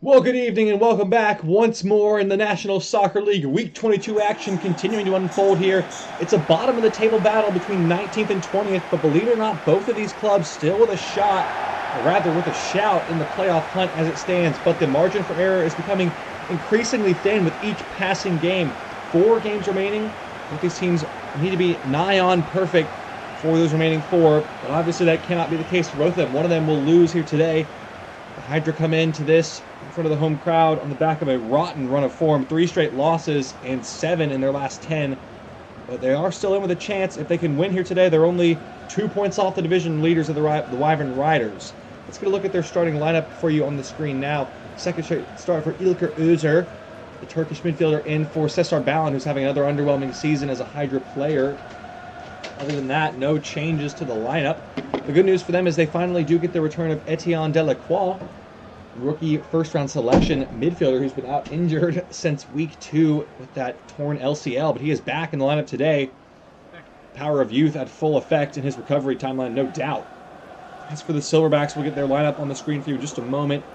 Well, good evening and welcome back once more in the National Soccer League. Week 22 action continuing to unfold here. It's a bottom of the table battle between 19th and 20th, but believe it or not, both of these clubs still with a shot, or rather with a shout in the playoff hunt as it stands. But the margin for error is becoming increasingly thin with each passing game. 4 games remaining. Both these teams need to be nigh on perfect for those remaining 4, but obviously that cannot be the case for both of them. One of them will lose here today. The Hydra come into this in front of the home crowd on the back of a rotten run of form. 3 straight losses and 7 in their last 10. But they are still in with a chance. If they can win here today, they're only 2 points off the division leaders of the Wyvern Riders. Let's get a look at their starting lineup for you on the screen now. Second straight start for Ilker Özer, the Turkish midfielder, in for Cesar Balin, who's having another underwhelming season as a Hydra player. Other than that, no changes to the lineup. The good news for them is they finally do get the return of Etienne Delacroix, rookie first-round selection midfielder who's been out injured since week 2 with that torn LCL, but he is back in the lineup today. Power of youth at full effect in his recovery timeline, no doubt. As for the Silverbacks, we'll get their lineup on the screen for you in just a moment.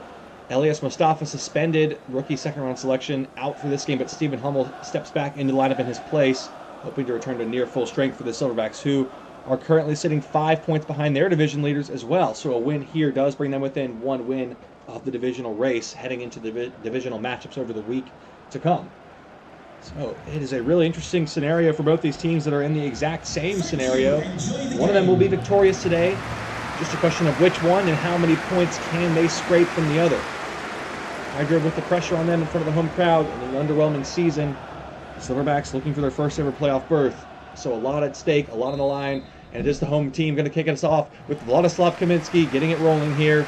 Elias Mustafa suspended, rookie second-round selection, out for this game, but Stephen Hummel steps back into the lineup in his place, hoping to return to near full strength for the Silverbacks, who are currently sitting 5 points behind their division leaders as well. So a win here does bring them within 1 win of the divisional race, heading into the divisional matchups over the week to come. So it is a really interesting scenario for both these teams that are in the exact same scenario. One of them will be victorious today. Just a question of which one and how many points can they scrape from the other. Hydra with the pressure on them in front of the home crowd in an underwhelming season. The Silverbacks looking for their first ever playoff berth. So a lot at stake, a lot on the line, and it is the home team going to kick us off with Vladislav Kaminski getting it rolling here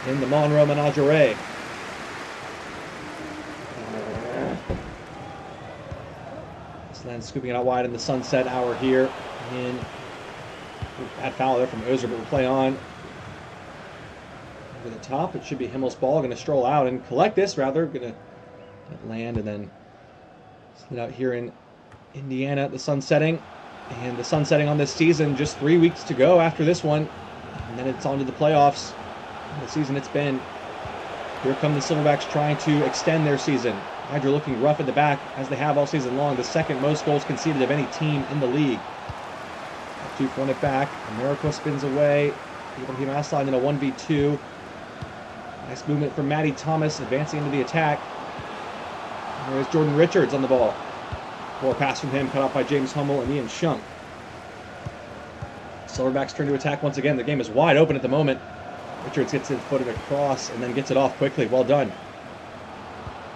in the Monroe Menagerie. Then scooping it out wide in the sunset hour here. And bad foul there from Ozer, but we'll play on. Over the top, it should be Himmel's ball. Going to stroll out and collect this, rather. Going to land and then slid out here in Indiana. The sun setting. And the sun setting on this season. Just 3 weeks to go after this one. And then it's on to the playoffs. The season it's been. Here come the Silverbacks trying to extend their season. Hydra looking rough at the back, as they have all season long. The second most goals conceded of any team in the league. 2-1 it back. Americo spins away. Ibrahim Aslan in a 1v2. Nice movement from Matty Thomas, advancing into the attack. And there's Jordan Richards on the ball. Poor pass from him, cut off by James Hummel and Ian Shunk. Silverbacks turn to attack once again. The game is wide open at the moment. Richards gets it footed across and then gets it off quickly. Well done.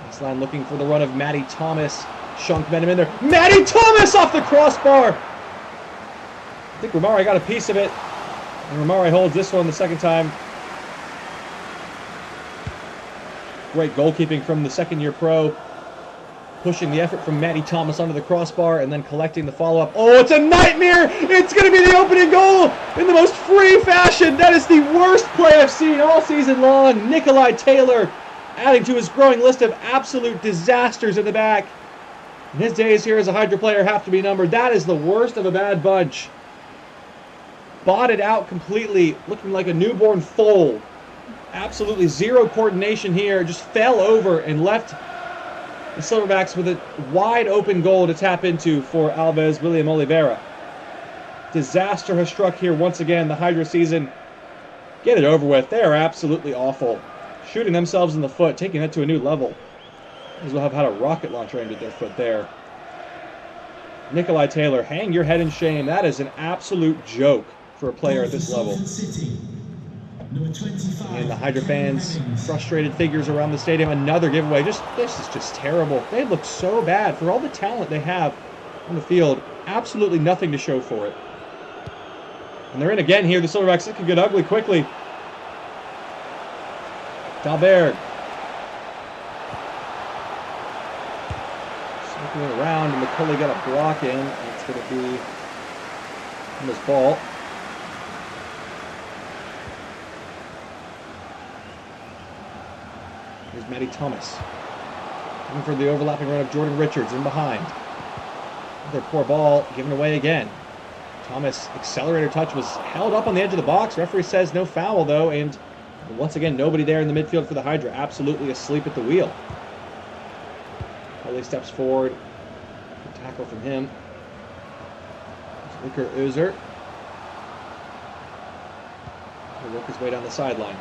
Aslan looking for the run of Matty Thomas. Shunk met him in there. Matty Thomas off the crossbar! I think Romari got a piece of it. And Romari holds this one the second time. Great goalkeeping from the second-year pro. Pushing the effort from Matty Thomas onto the crossbar and then collecting the follow-up. Oh, it's a nightmare! It's going to be the opening goal in the most free fashion. That is the worst play I've seen all season long. Nikolai Taylor adding to his growing list of absolute disasters at the back. And his days here as a Hydra player have to be numbered. That is the worst of a bad bunch. Botted out completely, looking like a newborn foal. Absolutely zero coordination here. Just fell over and left the Silverbacks with a wide open goal to tap into for Alves William Oliveira. Disaster has struck here once again. The Hydra season, get it over with. They are absolutely awful. Shooting themselves in the foot, taking it to a new level. As well have had a rocket launcher aimed at their foot there. Nikolai Taylor, hang your head in shame. That is an absolute joke for a player at this level. And the Hydra fans, frustrated figures around the stadium. Another giveaway. This is just terrible. They look so bad for all the talent they have on the field. Absolutely nothing to show for it. And they're in again here. The Silverbacks, it could get ugly quickly. Dalberg. Circling around, and McCulley got a block in. It's going to be Himmel's ball. Here's Matty Thomas. Looking for the overlapping run of Jordan Richards in behind. Another poor ball given away again. Thomas' accelerator touch was held up on the edge of the box. Referee says no foul, though, and And once again, nobody there in the midfield for the Hydra. Absolutely asleep at the wheel. Holly steps forward. Good tackle from him. Licker Uzer. He'll work his way down the sideline.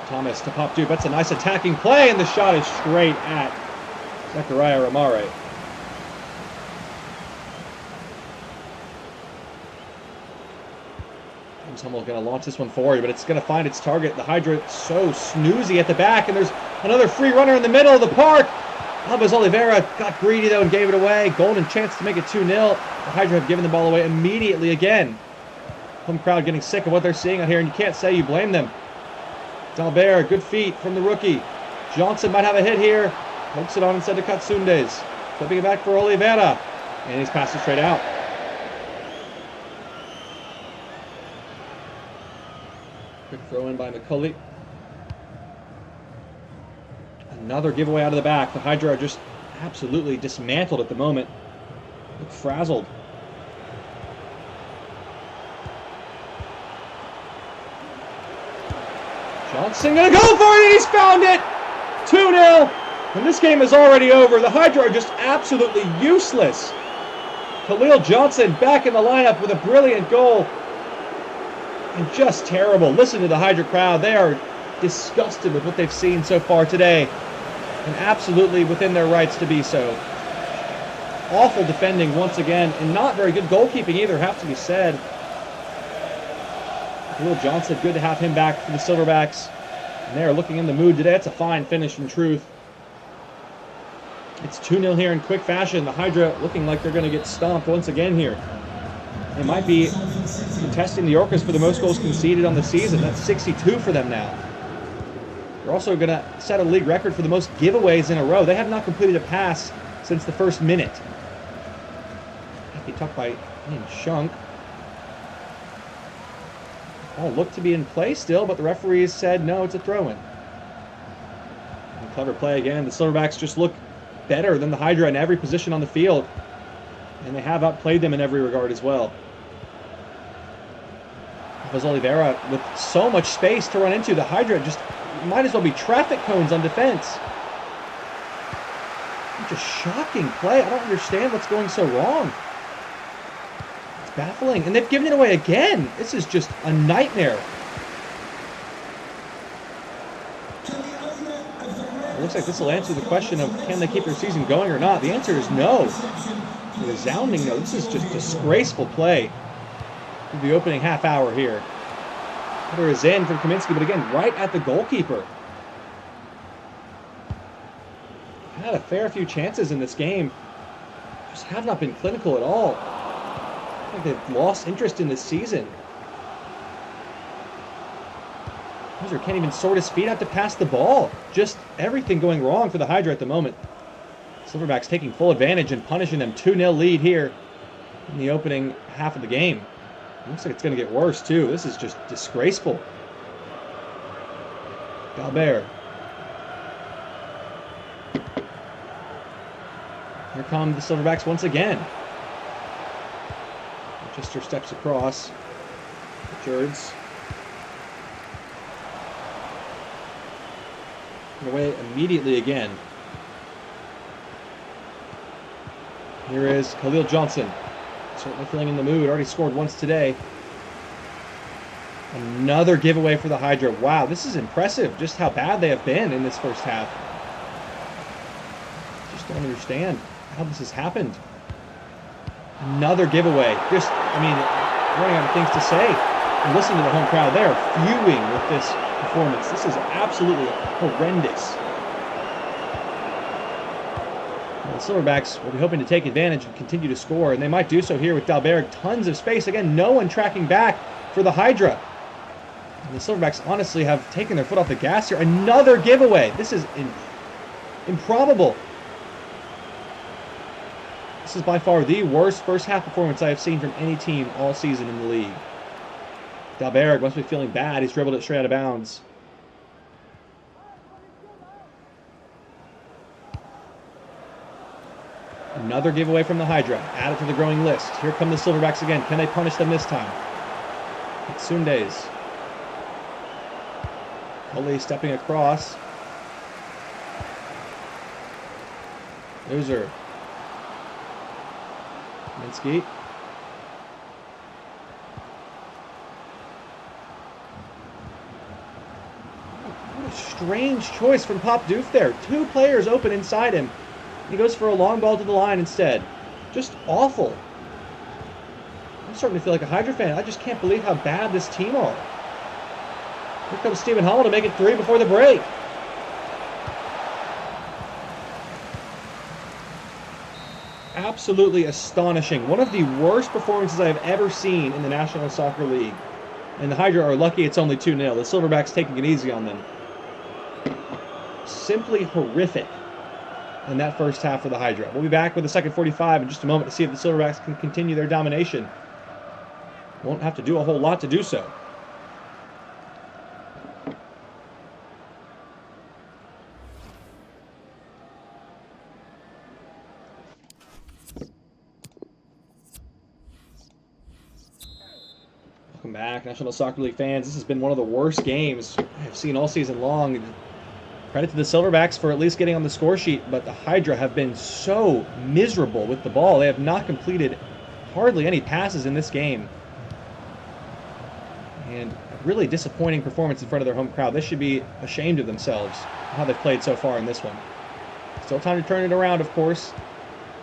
Thomas to Pop Dupe. That's a nice attacking play, and the shot is straight at Zachariah Ramare. James Hummel going to launch this one forward, but it's going to find its target. The Hydra so snoozy at the back, and there's another free runner in the middle of the park. Alves Oliveira got greedy, though, and gave it away. Golden chance to make it 2-0. The Hydra have given the ball away immediately again. Home crowd getting sick of what they're seeing out here, and you can't say you blame them. Dalbert, good feet from the rookie. Johnson might have a hit here. Pokes it on instead of Katsundes. Flipping it back for Oliveira. And he's passed it straight out. Quick throw in by McCulley. Another giveaway out of the back. The Hydra are just absolutely dismantled at the moment. Look frazzled. Johnson gonna go for it, and he's found it! 2-0, and this game is already over. The Hydra are just absolutely useless. Khalil Johnson back in the lineup with a brilliant goal. And just terrible. Listen to the Hydra crowd. They are disgusted with what they've seen so far today. And absolutely within their rights to be so. Awful defending once again, and not very good goalkeeping either, have to be said. Will Johnson, good to have him back for the Silverbacks. And they are looking in the mood today. It's a fine finish in truth. It's 2-0 here in quick fashion. The Hydra looking like they're going to get stomped once again here. They might be contesting the Orcas for the most goals conceded on the season. That's 62 for them now. They're also going to set a league record for the most giveaways in a row. They have not completed a pass since the first minute. Happy tuck by Ian Shunk. Oh, looked to be in play still, but the referees said no, it's a throw-in. Clever play again. The Silverbacks just look better than the Hydra in every position on the field. And they have outplayed them in every regard as well. Alves Oliveira with so much space to run into. The Hydra just might as well be traffic cones on defense. Just shocking play. I don't understand what's going so wrong. Baffling, and they've given it away again. This is just a nightmare. It looks like this will answer the question of can they keep their season going or not. The answer is no. A resounding no. This is just disgraceful play through the opening half hour here. Header is in from Kaminsky, but again, right at the goalkeeper. Had a fair few chances in this game. Just have not been clinical at all. They've lost interest in this season. Hydra can't even sort his feet out to pass the ball. Just everything going wrong for the Hydra at the moment. Silverbacks taking full advantage and punishing them. 2-0 lead here in the opening half of the game. Looks like it's going to get worse too. This is just disgraceful. Dalbert. Here come the Silverbacks once again. Chester steps across. Richards. Away immediately again. Here is Khalil Johnson. Certainly feeling in the mood. Already scored once today. Another giveaway for the Hydra. Wow, this is impressive just how bad they have been in this first half. Just don't understand how this has happened. Another giveaway. Just, I mean, running out of things to say. And listen to the home crowd. They are fuming with this performance. This is absolutely horrendous. The Silverbacks will be hoping to take advantage and continue to score, and they might do so here with Dalbert. Tons of space. Again, no one tracking back for the Hydra. And the Silverbacks honestly have taken their foot off the gas here. Another giveaway. This is improbable. This is by far the worst first half performance I have seen from any team all season in the league. Dalbert must be feeling bad. He's dribbled it straight out of bounds. Another giveaway from the Hydra. Added to the growing list. Here come the Silverbacks again. Can they punish them this time? It's Sundays. Ole stepping across. Loser. Minsky. What a strange choice from Pop Doof there. Two players open inside him. He goes for a long ball to the line instead. Just awful. I'm starting to feel like a Hydra fan. I just can't believe how bad this team are. Here comes Stephen Hummel to make it 3 before the break. Absolutely astonishing. One of the worst performances I have ever seen in the National Soccer League. And the Hydra are lucky it's only 2-0. The Silverbacks taking it easy on them. Simply horrific in that first half for the Hydra. We'll be back with the second 45 in just a moment to see if the Silverbacks can continue their domination. Won't have to do a whole lot to do so. Welcome back, National Soccer League fans. This has been one of the worst games I've seen all season long. Credit to the Silverbacks for at least getting on the score sheet, but the Hydra have been so miserable with the ball. They have not completed hardly any passes in this game. And a really disappointing performance in front of their home crowd. They should be ashamed of themselves, how they've played so far in this one. Still time to turn it around, of course.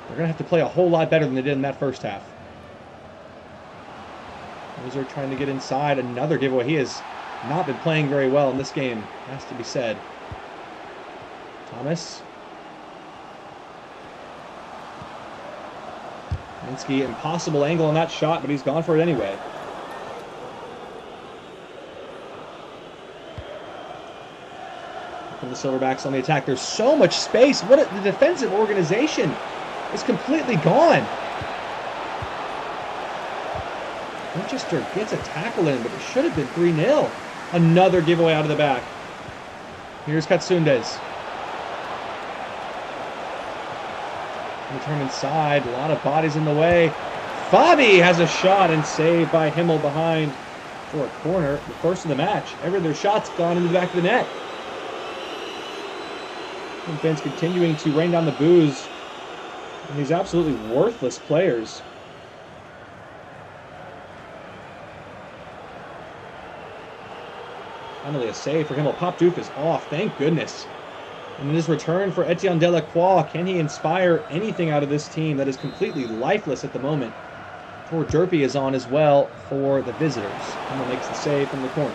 They're going to have to play a whole lot better than they did in that first half. Those are trying to get inside. Another giveaway. He has not been playing very well in this game, has to be said. Thomas. Minsky, impossible angle on that shot, but he's gone for it anyway. From the Silverbacks on the attack. There's so much space. The defensive organization is completely gone. Winchester gets a tackle in, but it should have been 3-0. Another giveaway out of the back. Here's Katsundes. Return inside. A lot of bodies in the way. Fabi has a shot and saved by Himmel behind for a corner. The first of the match. Every other shot's gone into the back of the net. And fans continuing to rain down the boos on these absolutely worthless players. Finally a save for Himmel. Pop Doof is off, thank goodness. And in his return for Etienne Delacroix, can he inspire anything out of this team that is completely lifeless at the moment? Poor Derpy is on as well for the visitors. Himmel makes the save from the corner.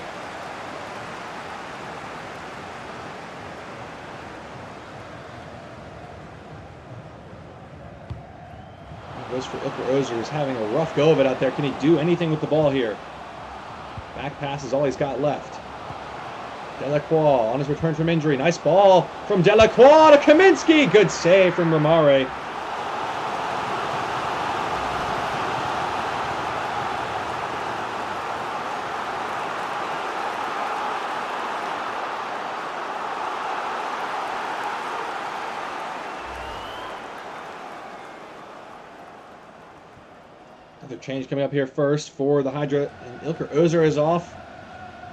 Goes for Ilker Ozer, who's having a rough go of it out there. Can he do anything with the ball here? Back pass is all he's got left. Delacroix on his return from injury. Nice ball from Delacroix to Kaminsky. Good save from Romare. Another change coming up here first for the Hydra. And Ilker Ozer is off.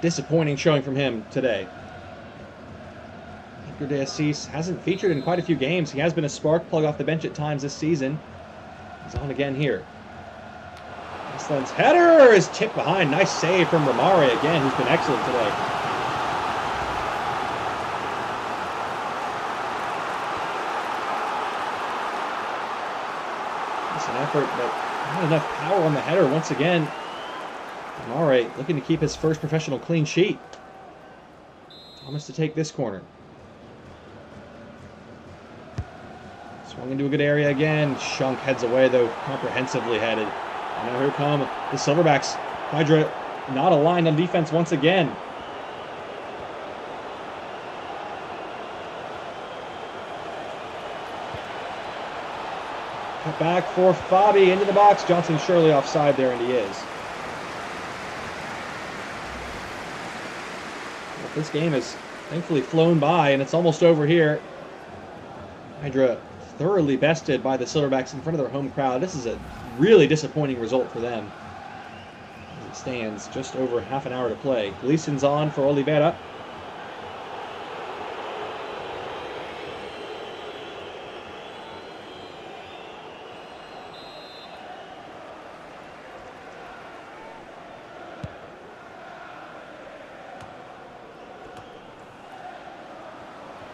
Disappointing showing from him today. Edgar de Assis hasn't featured in quite a few games. He has been a spark plug off the bench at times this season. He's on again here. Iceland's header is tipped behind. Nice save from Romare again, who's been excellent today. It's an effort, but not enough power on the header once again. All right, looking to keep his first professional clean sheet. Thomas to take this corner. Swung into a good area again. Shunk heads away, though, comprehensively headed. And now here come the Silverbacks. Hydra not aligned on defense once again. Cut back for Fabi into the box. Johnson surely offside there, and he is. This game has thankfully flown by, and it's almost over here. Hydra thoroughly bested by the Silverbacks in front of their home crowd. This is a really disappointing result for them. As it stands, just over half an hour to play. Gleason's on for Oliveira.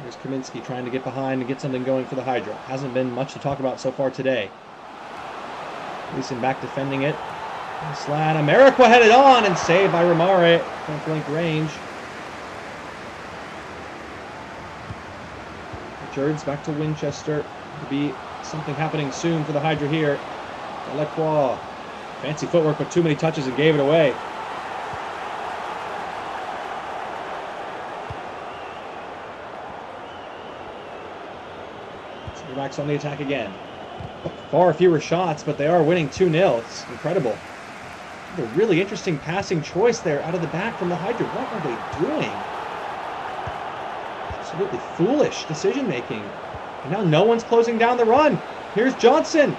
Here's Kaminsky trying to get behind and get something going for the Hydra. Hasn't been much to talk about so far today. Gleason back defending it. Slat. Ameriqua headed on and saved by Romare. Point blank range. Richards back to Winchester. Could be something happening soon for the Hydra here. Delacroix. Fancy footwork, but too many touches and gave it away. Silverbacks on the attack again. Far fewer shots, but they are winning 2-0. It's incredible. A really interesting passing choice there out of the back from the Hydra. What are they doing? Absolutely foolish decision making. And now no one's closing down the run. Here's Johnson.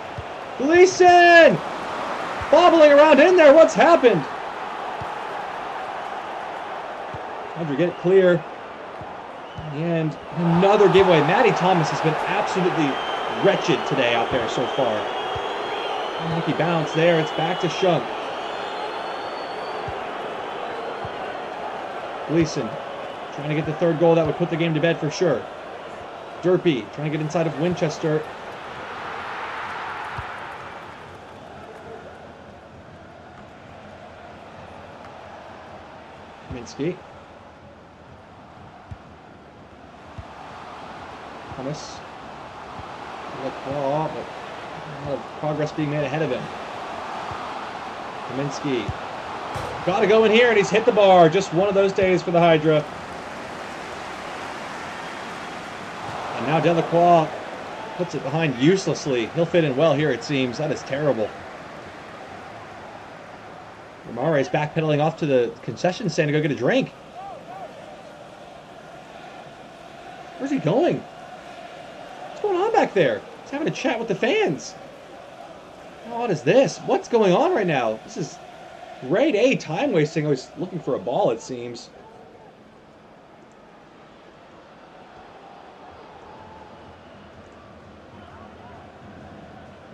Gleason! Bobbling around in there. What's happened? Hydra get it clear. In the end, another giveaway. Matty Thomas has been absolutely wretched today out there so far. Lucky bounce there. It's back to Shunk. Gleason trying to get the third goal that would put the game to bed for sure. Derpy trying to get inside of Winchester. Kaminsky. Thomas. Lacroix, but a lot of progress being made ahead of him. Kaminsky. Got to go in here, and he's hit the bar. Just one of those days for the Hydra. And now Delacroix puts it behind uselessly. He'll fit in well here, it seems. That is terrible. Romare is backpedaling off to the concession stand to go get a drink. Where's he going? What's going on back there? He's having a chat with the fans. How odd is this? What's going on right now? This is grade A time wasting. I was looking for a ball, it seems.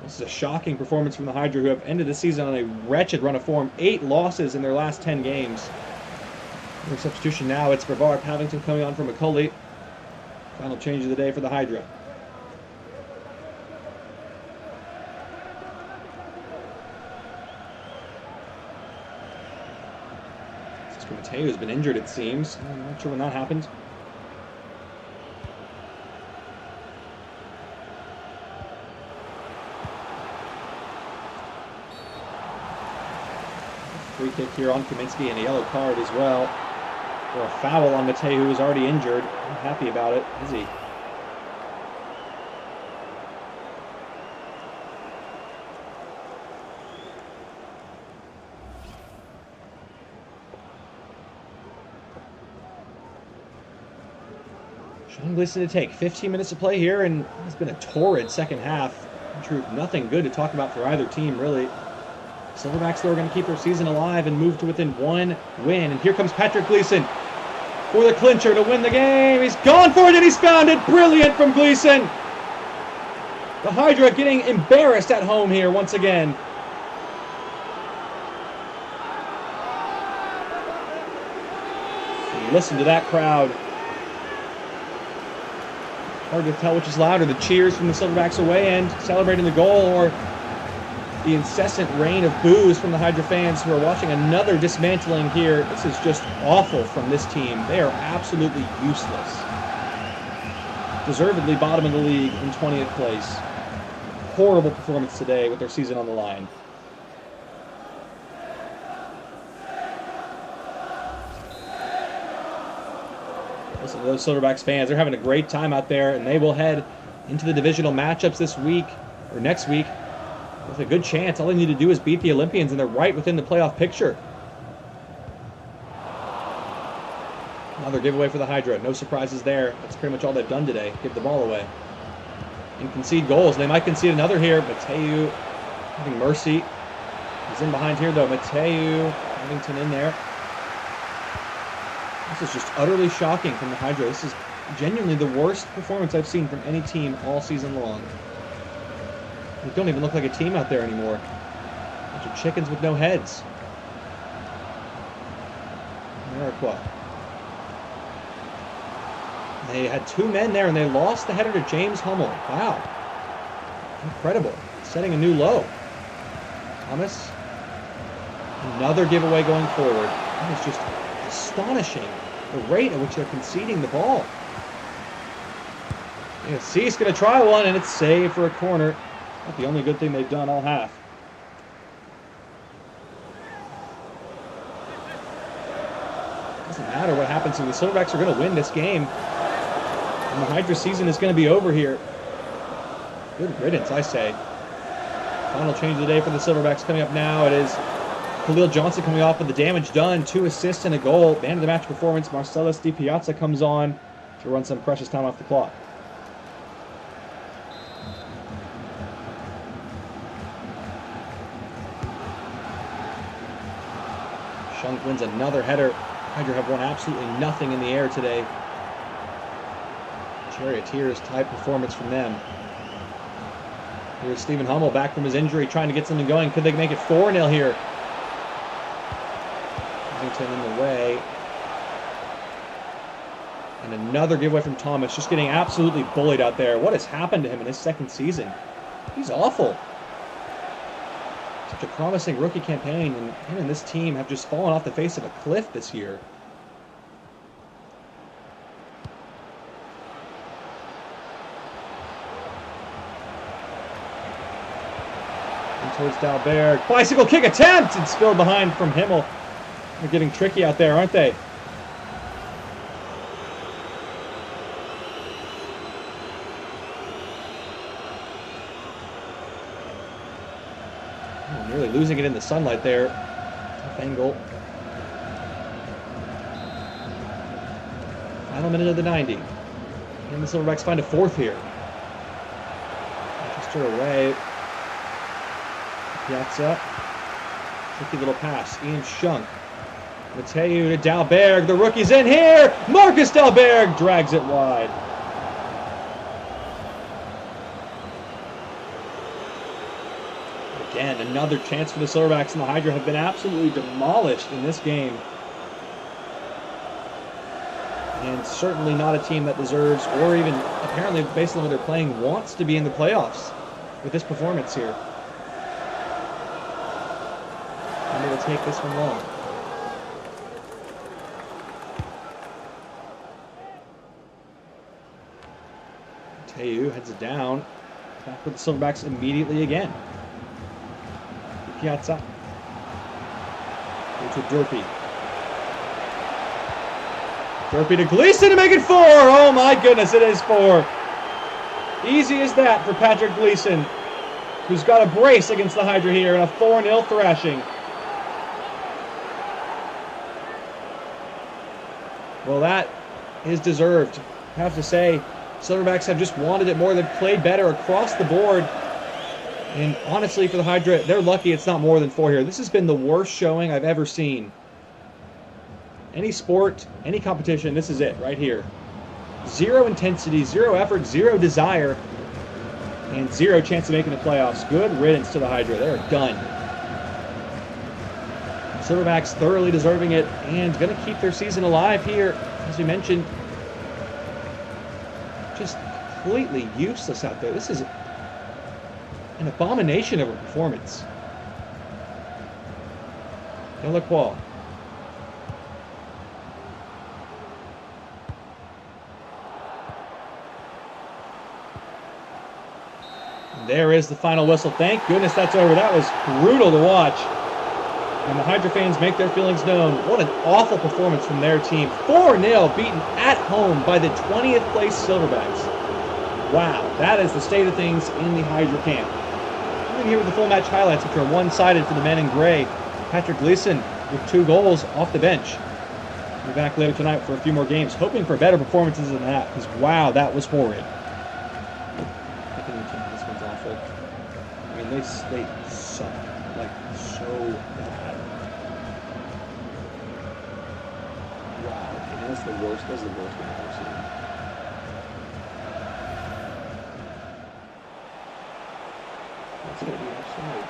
This is a shocking performance from the Hydra, who have ended the season on a wretched run of form. 8 losses in their last 10 games. Their substitution now, it's Brevard Pavington coming on for McCulley. Final change of the day for the Hydra. Mateo has been injured, it seems. I'm not sure when that happened. Free kick here on Kaminsky and a yellow card as well. For a foul on Mateo, who is already injured. Not happy about it, is he? Sean Gleason to take 15 minutes to play here, and it's been a torrid second half. In truth, nothing good to talk about for either team, really. Silverbacks, though, are going to keep their season alive and move to within 1 win. And here comes Patrick Gleason for the clincher to win the game. He's gone for it, and he's found it. Brilliant from Gleason. The Hydra getting embarrassed at home here once again. Listen to that crowd. Hard to tell which is louder, the cheers from the Silverbacks away end celebrating the goal, or the incessant rain of boos from the Hydra fans who are watching another dismantling here. This is just awful from this team. They are absolutely useless. Deservedly bottom of the league in 20th place. Horrible performance today with their season on the line. Listen to those Silverbacks fans. They're having a great time out there, and they will head into the divisional matchups this week, or next week, with a good chance. All they need to do is beat the Olympians, and they're right within the playoff picture. Another giveaway for the Hydra. No surprises there. That's pretty much all they've done today. Give the ball away. And concede goals. They might concede another here. Mateu having mercy. He's in behind here, though. Mateu, Pavington in there. This is just utterly shocking from the Hydra. This is genuinely the worst performance I've seen from any team all season long. They don't even look like a team out there anymore. Bunch of chickens with no heads. Ameriqua. They had 2 men there, and they lost the header to James Hummel. Wow. Incredible. Setting a new low. Thomas. Another giveaway going forward. That is just astonishing, the rate at which they're conceding the ball. Yeah, Cease going to try one, and it's saved for a corner. Not the only good thing they've done all half. Doesn't matter what happens. The Silverbacks are going to win this game. And the Hydra season is going to be over here. Good riddance, I say. Final change of the day for the Silverbacks coming up now. It is Khalil Johnson coming off with the damage done. 2 assists and a goal. Man of the match performance. Marcellus Di Piazza comes on to run some precious time off the clock. Shunk wins another header. Hydra have won absolutely nothing in the air today. Charioteers type performance from them. Here's Stephen Hummel back from his injury, trying to get something going. Could they make it 4-0 here? Washington in the way. And another giveaway from Thomas, just getting absolutely bullied out there. What has happened to him in his second season? He's awful. Such a promising rookie campaign, and him and this team have just fallen off the face of a cliff this year. And towards Dalberg. Bicycle kick attempt! And spilled behind from Himmel. They're getting tricky out there, aren't they? Oh, nearly losing it in the sunlight there. Tough angle. Final minute of the 90. And the Silverbacks find a 4th here. Just away. Piazza. Tricky little pass. Ian Shunk. Mateu to Dalberg. The rookie's in here. Marcus Dalberg drags it wide. Again, another chance for the Silverbacks, and the Hydra have been absolutely demolished in this game. And certainly not a team that deserves, or even apparently based on what they're playing, wants to be in the playoffs with this performance here. And they will take this one long. Mateu heads it down. Back with the Silverbacks immediately again. Piazza. Go to Durpee. Durpee to Gleason to make it 4! Oh my goodness, it is 4. Easy as that for Patrick Gleason, who's got a brace against the Hydra here and a 4-0 thrashing. Well, that is deserved. I have to say, Silverbacks have just wanted it more. They've played better across the board. And honestly, for the Hydra, they're lucky it's not more than 4 here. This has been the worst showing I've ever seen. Any sport, any competition, this is it right here. 0 intensity, 0 effort, 0 desire, and 0 chance of making the playoffs. Good riddance to the Hydra. They're done. Silverbacks thoroughly deserving it and going to keep their season alive here. As we mentioned, just completely useless out there. This is an abomination of a performance. Delacroix. There is the final whistle. Thank goodness that's over. That was brutal to watch. And the Hydra fans make their feelings known. What an awful performance from their team. 4-0 beaten at home by the 20th place Silverbacks. Wow, that is the state of things in the Hydra camp. Even here with the full match highlights, which are one-sided for the men in gray. Patrick Gleason with 2 goals off the bench. We'll be back later tonight for a few more games, hoping for better performances than that, because wow, that was horrid. This one's awful. I mean, they suck, like, so bad. Wow, okay, that's the worst. That's the worst I've ever seen. That's gonna be offside.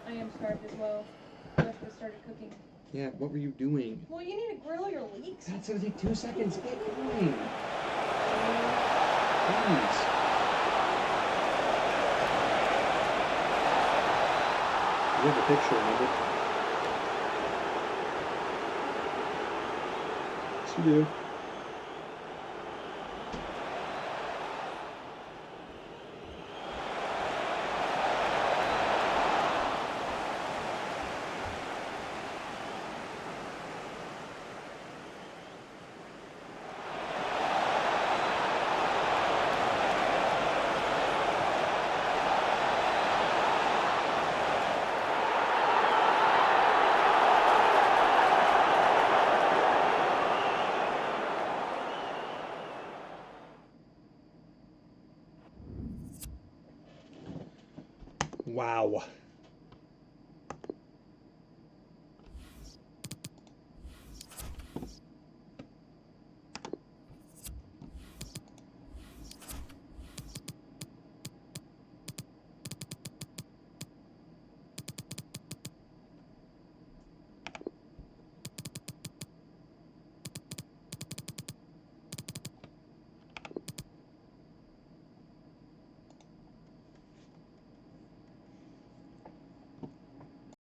I am starved as well. I should have started cooking. Yeah, what were you doing? Well, you need to grill your leeks. That's gonna take 2 seconds. Get going. Please. You have a picture, remember? Yes, you do. Wow.